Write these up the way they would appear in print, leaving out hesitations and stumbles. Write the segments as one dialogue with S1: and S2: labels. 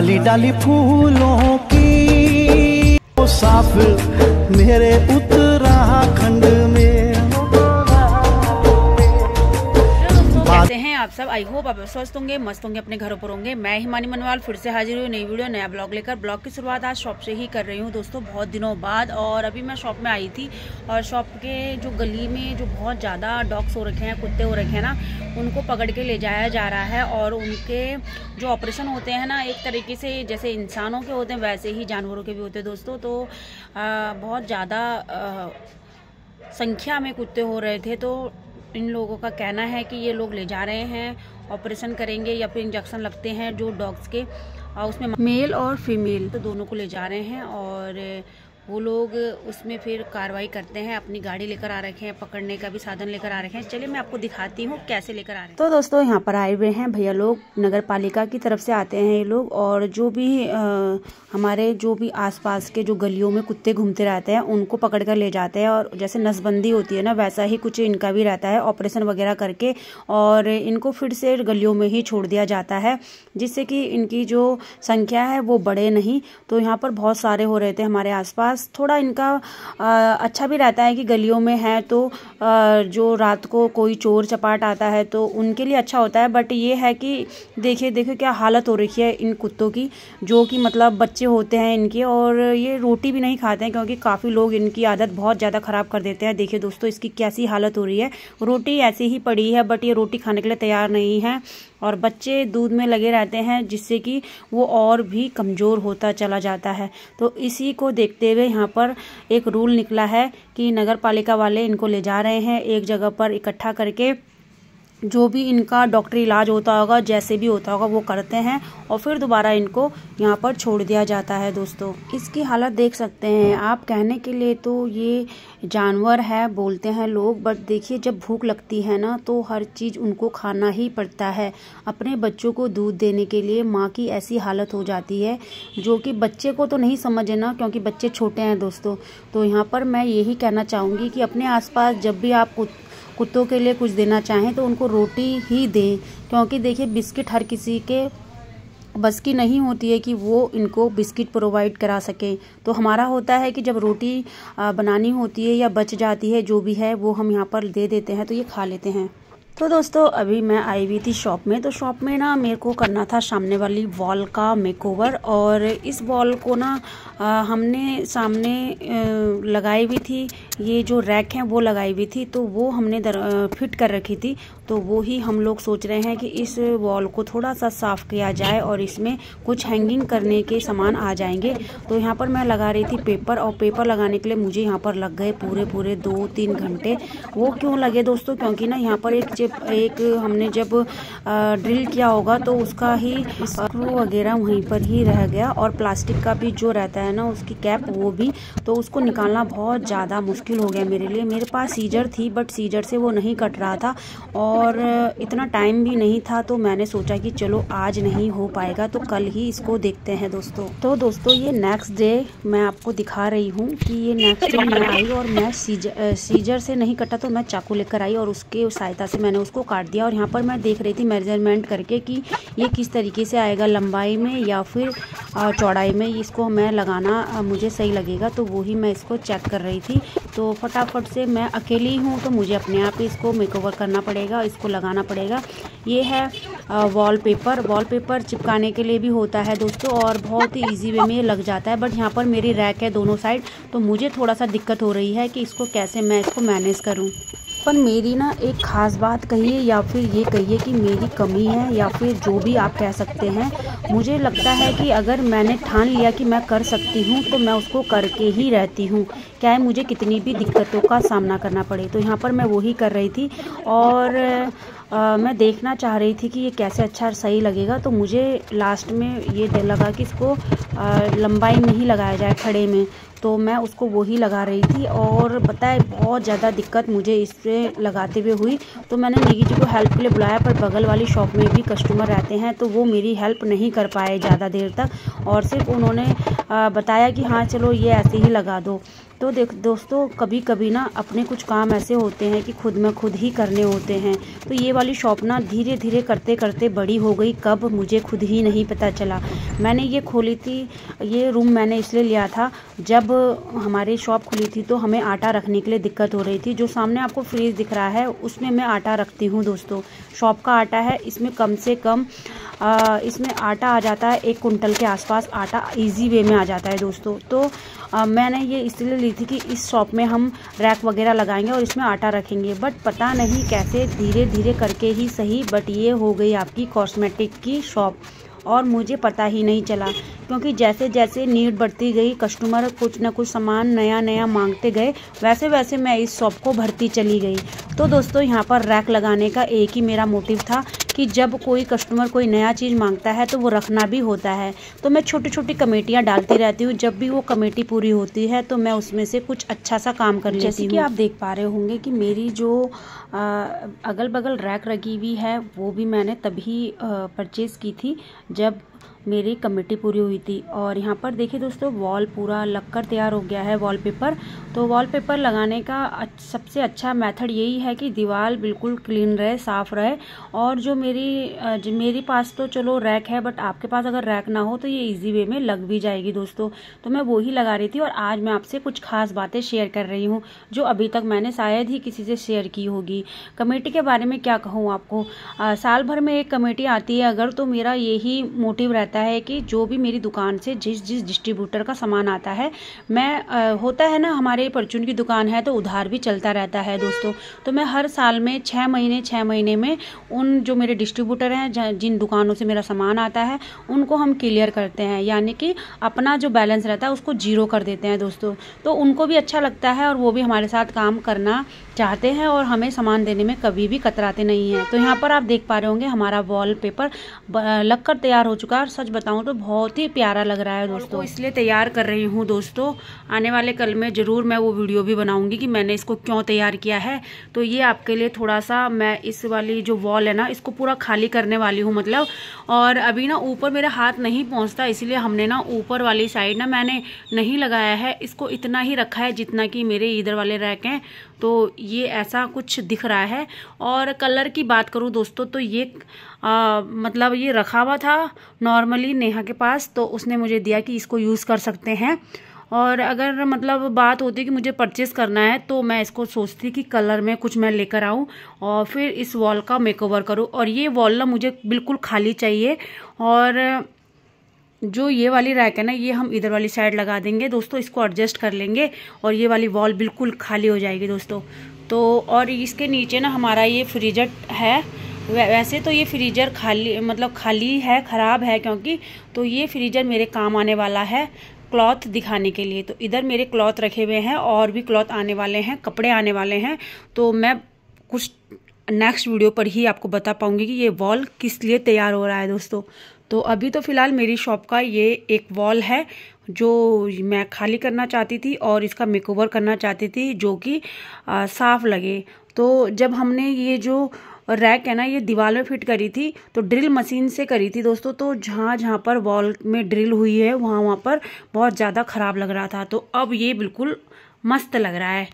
S1: डाली डाली फूलों की मुसाफिर मेरे उत्तराखंड में।
S2: कैसे हैं आप सब? आई होप आप स्वस्थ होंगे, मस्त होंगे, अपने घरों पर होंगे। मैं हिमानी मनवाल फिर से हाजिर हुई नई वीडियो नया ब्लॉग लेकर। ब्लॉग की शुरुआत आज शॉप से ही कर रही हूँ दोस्तों, बहुत दिनों बाद। और अभी मैं शॉप में आई थी और शॉप के जो गली में जो बहुत ज़्यादा डॉग्स हो रखे हैं, कुत्ते हो रखे हैं ना, उनको पकड़ के ले जाया जा रहा है। और उनके जो ऑपरेशन होते हैं ना, एक तरीके से जैसे इंसानों के होते हैं वैसे ही जानवरों के भी होते हैं दोस्तों। तो बहुत ज़्यादा संख्या में कुत्ते हो रहे थे। तो इन लोगों का कहना है कि ये लोग ले जा रहे हैं, ऑपरेशन करेंगे या फिर इंजेक्शन लगते हैं जो डॉग्स के, उसमें मेल और फीमेल तो दोनों को ले जा रहे हैं। और वो लोग उसमें फिर कार्रवाई करते हैं। अपनी गाड़ी लेकर आ रखे हैं, पकड़ने का भी साधन लेकर आ रखे हैं। चलिए मैं आपको दिखाती हूँ कैसे लेकर आ रहे हैं। तो दोस्तों यहाँ पर आए हुए हैं भैया लोग, नगर पालिका की तरफ से आते हैं ये लोग। और जो भी हमारे जो भी आसपास के जो गलियों में कुत्ते घूमते रहते हैं उनको पकड़ कर ले जाते हैं। और जैसे नसबंदी होती है ना, वैसा ही कुछ इनका भी रहता है, ऑपरेशन वगैरह करके और इनको फिर से गलियों में ही छोड़ दिया जाता है, जिससे कि इनकी जो संख्या है वो बढ़े नहीं। तो यहाँ पर बहुत सारे हो रहे थे हमारे आसपास। थोड़ा इनका अच्छा भी रहता है कि गलियों में है तो जो रात को कोई चोर चपाट आता है तो उनके लिए अच्छा होता है। बट ये है कि देखिए क्या हालत हो रखी है इन कुत्तों की, जो कि मतलब बच्चे होते हैं इनके। और ये रोटी भी नहीं खाते हैं क्योंकि काफ़ी लोग इनकी आदत बहुत ज़्यादा ख़राब कर देते हैं। देखिए दोस्तों इसकी कैसी हालत हो रही है, रोटी ऐसी ही पड़ी है बट ये रोटी खाने के लिए तैयार नहीं है। और बच्चे दूध में लगे रहते हैं जिससे कि वो और भी कमज़ोर होता चला जाता है। तो इसी को देखते हुए यहाँ पर एक रूल निकला है कि नगर पालिका वाले इनको ले जा रहे हैं एक जगह पर इकट्ठा करके। जो भी इनका डॉक्टरी इलाज होता होगा, जैसे भी होता होगा वो करते हैं और फिर दोबारा इनको यहाँ पर छोड़ दिया जाता है दोस्तों। इसकी हालत देख सकते हैं आप। कहने के लिए तो ये जानवर है बोलते हैं लोग, बट देखिए जब भूख लगती है ना तो हर चीज़ उनको खाना ही पड़ता है। अपने बच्चों को दूध देने के लिए माँ की ऐसी हालत हो जाती है, जो कि बच्चे को तो नहीं समझे ना, क्योंकि बच्चे छोटे हैं दोस्तों। तो यहाँ पर मैं यही कहना चाहूँगी कि अपने आसपास जब भी आप कुत्तों के लिए कुछ देना चाहें तो उनको रोटी ही दें, क्योंकि देखिए बिस्किट हर किसी के बस की नहीं होती है कि वो इनको बिस्किट प्रोवाइड करा सकें। तो हमारा होता है कि जब रोटी बनानी होती है या बच जाती है जो भी है वो हम यहाँ पर दे देते हैं तो ये खा लेते हैं। तो दोस्तों अभी मैं आई हुई थी शॉप में। तो शॉप में ना मेरे को करना था सामने वाली वॉल का मेकओवर। और इस वॉल को ना हमने सामने लगाई हुई थी, ये जो रैक हैं वो लगाई हुई थी, तो वो हमने फिट कर रखी थी। तो वो ही हम लोग सोच रहे हैं कि इस वॉल को थोड़ा सा साफ़ किया जाए और इसमें कुछ हैंगिंग करने के सामान आ जाएंगे। तो यहाँ पर मैं लगा रही थी पेपर, और पेपर लगाने के लिए मुझे यहाँ पर लग गए पूरे 2-3 घंटे। वो क्यों लगे दोस्तों? क्योंकि ना यहाँ पर एक हमने जब ड्रिल किया होगा तो उसका ही स्क्रू वगैरह वहीं पर ही रह गया, और प्लास्टिक का भी जो रहता है ना उसकी कैप वो भी, तो उसको निकालना बहुत ज़्यादा मुश्किल हो गया मेरे लिए। मेरे पास सीजर थी बट सीजर से वो नहीं कट रहा था और इतना टाइम भी नहीं था। तो मैंने सोचा कि चलो आज नहीं हो पाएगा तो कल ही इसको देखते हैं दोस्तों। तो दोस्तों ये नेक्स्ट डे मैं आपको दिखा रही हूँ कि ये नेक्स्ट डे मैं आई और मैं सीजर से नहीं कटा तो मैं चाकू लेकर आई और उसके सहायता से मैंने उसको काट दिया। और यहाँ पर मैं देख रही थी मेजरमेंट करके कि ये किस तरीके से आएगा, लंबाई में या फिर चौड़ाई में, इसको मैं लगाना मुझे सही लगेगा। तो वही मैं इसको चेक कर रही थी। तो फटाफट से मैं अकेली हूँ तो मुझे अपने आप ही इसको मेकओवर करना पड़ेगा, इसको लगाना पड़ेगा। ये है वॉलपेपर चिपकाने के लिए भी होता है दोस्तों और बहुत ही ईजी वे में ये लग जाता है। बट यहाँ पर मेरी रैक है दोनों साइड, तो मुझे थोड़ा सा दिक्कत हो रही है कि इसको कैसे मैं इसको मैनेज करूँ। पर मेरी ना एक ख़ास बात कहिए या फिर ये कहिए कि मेरी कमी है या फिर जो भी आप कह सकते हैं, मुझे लगता है कि अगर मैंने ठान लिया कि मैं कर सकती हूँ तो मैं उसको करके ही रहती हूँ, चाहे मुझे कितनी भी दिक्कतों का सामना करना पड़े। तो यहाँ पर मैं वही कर रही थी और मैं देखना चाह रही थी कि ये कैसे अच्छा सही लगेगा। तो मुझे लास्ट में ये लगा कि इसको लंबाई में ही लगाया जाए, खड़े में, तो मैं उसको वही लगा रही थी। और पता है बहुत ज़्यादा दिक्कत मुझे इससे लगाते हुए हुई। तो मैंने निकी जी को हेल्प के लिए बुलाया, पर बगल वाली शॉप में भी कस्टमर रहते हैं तो वो मेरी हेल्प नहीं कर पाए ज़्यादा देर तक, और सिर्फ उन्होंने बताया कि हाँ चलो ये ऐसे ही लगा दो। तो दोस्तों कभी कभी ना अपने कुछ काम ऐसे होते हैं कि खुद में खुद ही करने होते हैं। तो ये वाली शॉप ना धीरे धीरे करते करते बड़ी हो गई, कब मुझे खुद ही नहीं पता चला। मैंने ये खोली थी, ये रूम मैंने इसलिए लिया था, जब हमारी शॉप खुली थी तो हमें आटा रखने के लिए दिक्कत हो रही थी। जो सामने आपको फ्रीज दिख रहा है उसमें मैं आटा रखती हूँ दोस्तों। शॉप का आटा है, इसमें कम से कम इसमें आटा आ जाता है 1 कुंटल के आसपास आटा इजी वे में आ जाता है दोस्तों। तो मैंने ये इसलिए ली थी कि इस शॉप में हम रैक वगैरह लगाएंगे और इसमें आटा रखेंगे। बट पता नहीं कैसे धीरे धीरे करके ही सही, बट ये हो गई आपकी कॉस्मेटिक की शॉप और मुझे पता ही नहीं चला, क्योंकि जैसे जैसे नीड बढ़ती गई, कस्टमर कुछ ना कुछ सामान नया नया मांगते गए, वैसे वैसे मैं इस शॉप को भरती चली गई। तो दोस्तों यहाँ पर रैक लगाने का एक ही मेरा मोटिव था कि जब कोई कस्टमर कोई नया चीज़ मांगता है तो वो रखना भी होता है। तो मैं छोटी छोटी कमेटियाँ डालती रहती हूँ, जब भी वो कमेटी पूरी होती है तो मैं उसमें से कुछ अच्छा सा काम कर लेती हूँ। जैसे कि आप देख पा रहे होंगे कि मेरी जो अगल बगल रैक लगी हुई है वो भी मैंने तभी परचेज़ की थी जब मेरी कमेटी पूरी हुई थी। और यहाँ पर देखिए दोस्तों वॉल पूरा लगकर तैयार हो गया है, वॉलपेपर। तो वॉलपेपर लगाने का सबसे अच्छा मेथड यही है कि दीवार बिल्कुल क्लीन रहे, साफ़ रहे। और जो मेरी पास तो चलो रैक है, बट आपके पास अगर रैक ना हो तो ये इजी वे में लग भी जाएगी दोस्तों। तो मैं वो ही लगा रही थी और आज मैं आपसे कुछ खास बातें शेयर कर रही हूँ जो अभी तक मैंने शायद ही किसी से शेयर की होगी। कमेटी के बारे में क्या कहूँ आपको, साल भर में एक कमेटी आती है अगर, तो मेरा यही मोटिव रहता है कि जो भी मेरी दुकान से जिस डिस्ट्रीब्यूटर का सामान आता है, मैं होता है ना हमारे परचून की दुकान है तो उधार भी चलता रहता है दोस्तों। तो मैं हर साल में 6 महीने में उन जो मेरे डिस्ट्रीब्यूटर हैं जिन दुकानों से मेरा सामान आता है उनको हम क्लियर करते हैं, यानी कि अपना जो बैलेंस रहता है उसको जीरो कर देते हैं दोस्तों। तो उनको भी अच्छा लगता है और वो भी हमारे साथ काम करना चाहते हैं और हमें सामान देने में कभी भी कतराते नहीं हैं। तो यहाँ पर आप देख पा रहे होंगे हमारा वॉलपेपर लगकर तैयार हो चुका है और सच बताऊं तो बहुत ही प्यारा लग रहा है दोस्तों। इसलिए तैयार कर रही हूँ दोस्तों, आने वाले कल में ज़रूर मैं वो वीडियो भी बनाऊंगी कि मैंने इसको क्यों तैयार किया है। तो ये आपके लिए थोड़ा सा मैं इस वाली जो वॉल है ना इसको पूरा खाली करने वाली हूँ मतलब। और अभी ना ऊपर मेरा हाथ नहीं पहुँचता, इसलिए हमने ना ऊपर वाली साइड ना मैंने नहीं लगाया है, इसको इतना ही रखा है जितना कि मेरे इधर वाले रैक हैं। तो ये ऐसा कुछ दिख रहा है। और कलर की बात करूँ दोस्तों तो ये मतलब ये रखा हुआ था नॉर्मली नेहा के पास, तो उसने मुझे दिया कि इसको यूज़ कर सकते हैं। और अगर मतलब बात होती कि मुझे परचेज़ करना है तो मैं इसको सोचती कि कलर में कुछ मैं लेकर आऊँ और फिर इस वॉल का मेकओवर करूँ। और ये वॉल ना मुझे बिल्कुल खाली चाहिए। और जो ये वाली रैक है ना ये हम इधर वाली साइड लगा देंगे दोस्तों, इसको एडजस्ट कर लेंगे और ये वाली वॉल बिल्कुल खाली हो जाएगी दोस्तों। तो और इसके नीचे ना हमारा ये फ्रीजर है। वैसे तो ये फ्रीजर खाली है, ख़राब है क्योंकि, तो ये फ्रीजर मेरे काम आने वाला है क्लॉथ दिखाने के लिए। तो इधर मेरे क्लॉथ रखे हुए हैं और भी क्लॉथ आने वाले हैं, कपड़े आने वाले हैं। तो मैं कुछ नेक्स्ट वीडियो पर ही आपको बता पाऊंगी कि ये वॉल किस लिए तैयार हो रहा है दोस्तों। तो अभी तो फ़िलहाल मेरी शॉप का ये एक वॉल है जो मैं खाली करना चाहती थी और इसका मेकओवर करना चाहती थी जो कि साफ़ लगे। तो जब हमने ये जो रैक है ना ये दीवार में फिट करी थी तो ड्रिल मशीन से करी थी दोस्तों। तो जहाँ पर वॉल में ड्रिल हुई है वहाँ पर बहुत ज़्यादा ख़राब लग रहा था। तो अब ये बिल्कुल मस्त लग रहा है।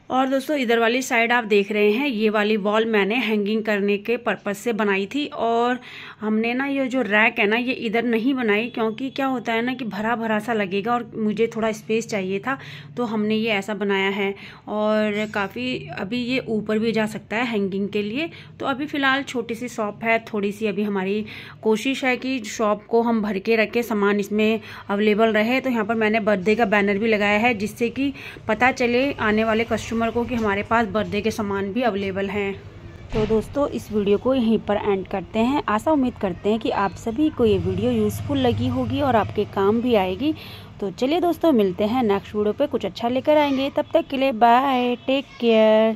S2: और दोस्तों इधर वाली साइड आप देख रहे हैं ये वाली वॉल मैंने हैंगिंग करने के पर्पज़ से बनाई थी। और हमने ना ये जो रैक है ना ये इधर नहीं बनाई क्योंकि क्या होता है ना कि भरा भरा सा लगेगा और मुझे थोड़ा स्पेस चाहिए था, तो हमने ये ऐसा बनाया है। और काफ़ी अभी ये ऊपर भी जा सकता है हैंगिंग के लिए। तो अभी फ़िलहाल छोटी सी शॉप है, थोड़ी सी अभी हमारी कोशिश है कि शॉप को हम भर के रखें, सामान इसमें अवेलेबल रहे। तो यहाँ पर मैंने बर्थडे का बैनर भी लगाया है जिससे कि पता चले आने वाले कस्टमर को कि हमारे पास बर्थडे के सामान भी अवेलेबल हैं। तो दोस्तों इस वीडियो को यहीं पर एंड करते हैं। आशा उम्मीद करते हैं कि आप सभी को ये वीडियो यूज़फुल लगी होगी और आपके काम भी आएगी। तो चलिए दोस्तों मिलते हैं नेक्स्ट वीडियो पे, कुछ अच्छा लेकर आएंगे। तब तक के लिए बाय, टेक केयर।